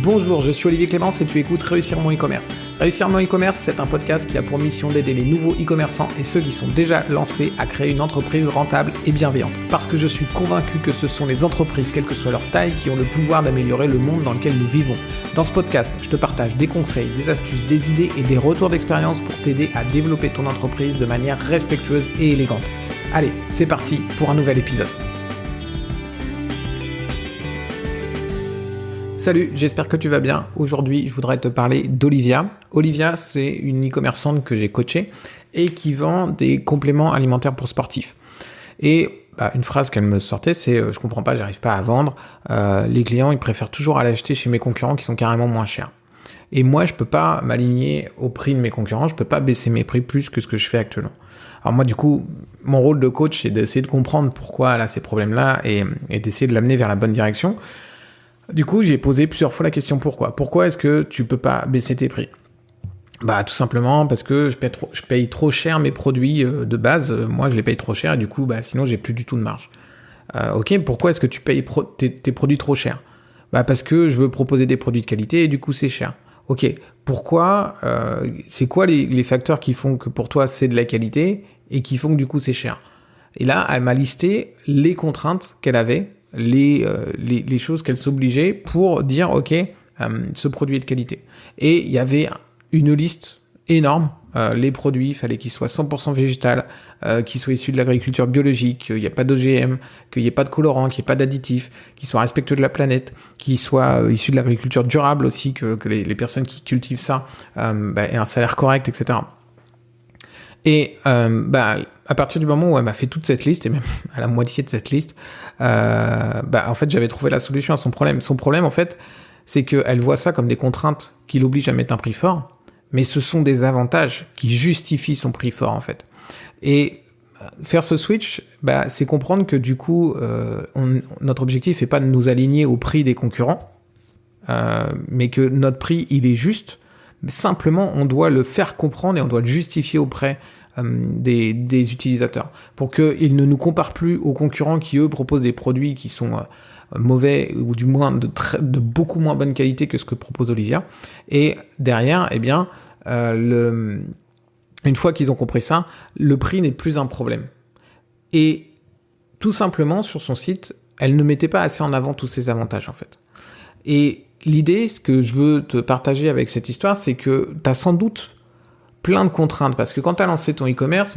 Bonjour, je suis Olivier Clémence et tu écoutes Réussir mon e-commerce. Réussir mon e-commerce, c'est un podcast qui a pour mission d'aider les nouveaux e-commerçants et ceux qui sont déjà lancés à créer une entreprise rentable et bienveillante. Parce que je suis convaincu que ce sont les entreprises, quelle que soit leur taille, qui ont le pouvoir d'améliorer le monde dans lequel nous vivons. Dans ce podcast, je te partage des conseils, des astuces, des idées et des retours d'expérience pour t'aider à développer ton entreprise de manière respectueuse et élégante. Allez, c'est parti pour un nouvel épisode. Salut, j'espère que tu vas bien. Aujourd'hui, je voudrais te parler d'Olivia. Olivia, c'est une e-commerçante que j'ai coachée et qui vend des compléments alimentaires pour sportifs. Et une phrase qu'elle me sortait, c'est « je comprends pas, j'arrive pas à vendre. Les clients, ils préfèrent toujours aller acheter chez mes concurrents qui sont carrément moins chers. Et moi, je peux pas m'aligner au prix de mes concurrents, je peux pas baisser mes prix plus que ce que je fais actuellement. » Alors moi, du coup, mon rôle de coach, c'est d'essayer de comprendre pourquoi elle a ces problèmes-là et d'essayer de l'amener vers la bonne direction. Du coup, j'ai posé plusieurs fois la question pourquoi. Pourquoi est-ce que tu peux pas baisser tes prix ? Tout simplement parce que je paye trop cher mes produits de base. Moi, je les paye trop cher et du coup, sinon, j'ai plus du tout de marge. Ok, pourquoi est-ce que tu payes tes produits trop cher ? Parce que je veux proposer des produits de qualité et du coup, c'est cher. Ok, pourquoi c'est quoi les facteurs qui font que pour toi, c'est de la qualité et qui font que du coup, c'est cher ? Et là, elle m'a listé les contraintes qu'elle avait, les choses qu'elle s'obligeait pour dire ok, ce produit est de qualité. Et il y avait une liste énorme. Les produits, il fallait qu'ils soient 100% végétal, qu'ils soient issus de l'agriculture biologique, qu'il n'y ait pas d'OGM, qu'il n'y ait pas de colorants, qu'il n'y ait pas d'additifs, qu'ils soient respectueux de la planète, qu'ils soient issus de l'agriculture durable aussi, que les personnes qui cultivent ça aient un salaire correct, etc. Et à partir du moment où elle m'a fait toute cette liste, et même à la moitié de cette liste, en fait, j'avais trouvé la solution à son problème. Son problème, en fait, c'est qu'elle voit ça comme des contraintes qui l'obligent à mettre un prix fort, mais ce sont des avantages qui justifient son prix fort, en fait. Et faire ce switch, c'est comprendre que du coup, notre objectif n'est pas de nous aligner au prix des concurrents, mais que notre prix, il est juste. Mais simplement, on doit le faire comprendre et on doit le justifier auprès des utilisateurs pour qu'ils ne nous comparent plus aux concurrents qui, eux, proposent des produits qui sont mauvais ou du moins de beaucoup moins bonne qualité que ce que propose Olivia. Et derrière, une fois qu'ils ont compris ça, le prix n'est plus un problème. Et tout simplement, sur son site, elle ne mettait pas assez en avant tous ces avantages, en fait. Et l'idée, ce que je veux te partager avec cette histoire, c'est que tu as sans doute plein de contraintes, parce que quand tu as lancé ton e-commerce,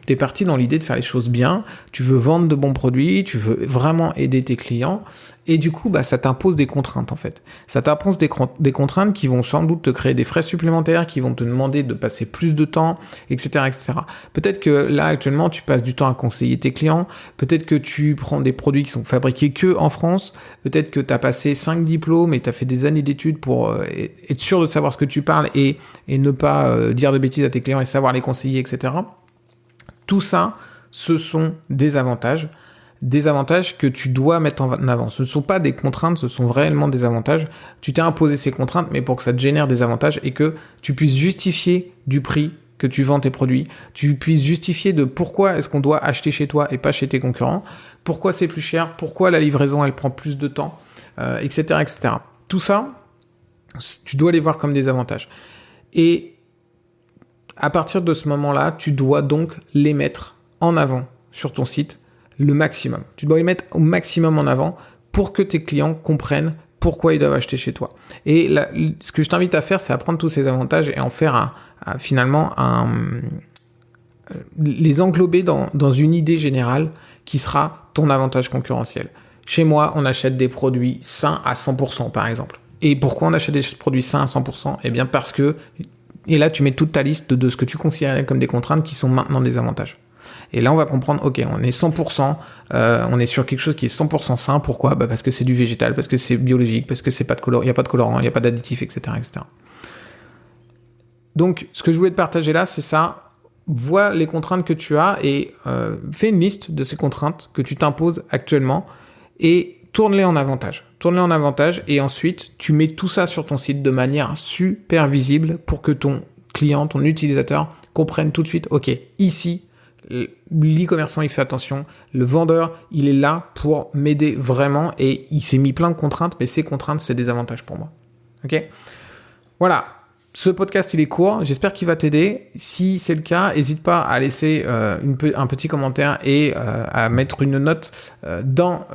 t'es parti dans l'idée de faire les choses bien, tu veux vendre de bons produits, tu veux vraiment aider tes clients, et du coup, ça t'impose des contraintes, en fait. Ça t'impose des contraintes qui vont sans doute te créer des frais supplémentaires, qui vont te demander de passer plus de temps, etc., etc. Peut-être que là, actuellement, tu passes du temps à conseiller tes clients, peut-être que tu prends des produits qui sont fabriqués que en France, peut-être que tu as passé 5 diplômes et tu as fait des années d'études pour être sûr de savoir ce que tu parles et ne pas dire de bêtises à tes clients et savoir les conseiller, etc. Tout ça, ce sont des avantages que tu dois mettre en avant. Ce ne sont pas des contraintes, ce sont réellement des avantages. Tu t'es imposé ces contraintes, mais pour que ça te génère des avantages et que tu puisses justifier du prix que tu vends tes produits, tu puisses justifier de pourquoi est-ce qu'on doit acheter chez toi et pas chez tes concurrents, pourquoi c'est plus cher, pourquoi la livraison elle prend plus de temps, etc., etc. Tout ça, tu dois les voir comme des avantages. Et à partir de ce moment-là, tu dois donc les mettre en avant sur ton site le maximum. Tu dois les mettre au maximum en avant pour que tes clients comprennent pourquoi ils doivent acheter chez toi. Et là, ce que je t'invite à faire, c'est à prendre tous ces avantages et en faire les englober dans une idée générale qui sera ton avantage concurrentiel. Chez moi, on achète des produits sains à 100%, par exemple. Et pourquoi on achète des produits sains à 100% ? Eh bien, parce que... Et là, tu mets toute ta liste de ce que tu considères comme des contraintes qui sont maintenant des avantages. Et là, on va comprendre, ok, on est 100%, on est sur quelque chose qui est 100% sain. Pourquoi ? Parce que c'est du végétal, parce que c'est biologique, parce que il n'y a pas de colorant, il n'y a pas d'additifs, etc., etc. Donc, ce que je voulais te partager là, c'est ça. Vois les contraintes que tu as et fais une liste de ces contraintes que tu t'imposes actuellement et tourne-les en avantage. Et ensuite, tu mets tout ça sur ton site de manière super visible pour que ton client, ton utilisateur comprenne tout de suite, ok, ici, l'e-commerçant, il fait attention, le vendeur, il est là pour m'aider vraiment et il s'est mis plein de contraintes, mais ces contraintes, c'est des avantages pour moi. Ok ? Voilà. Ce podcast, il est court. J'espère qu'il va t'aider. Si c'est le cas, n'hésite pas à laisser un petit commentaire et à mettre une note dans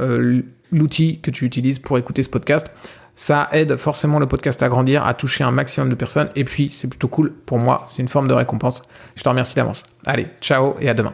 l'outil que tu utilises pour écouter ce podcast. Ça aide forcément le podcast à grandir, à toucher un maximum de personnes. Et puis, c'est plutôt cool pour moi. C'est une forme de récompense. Je te remercie d'avance. Allez, ciao et à demain.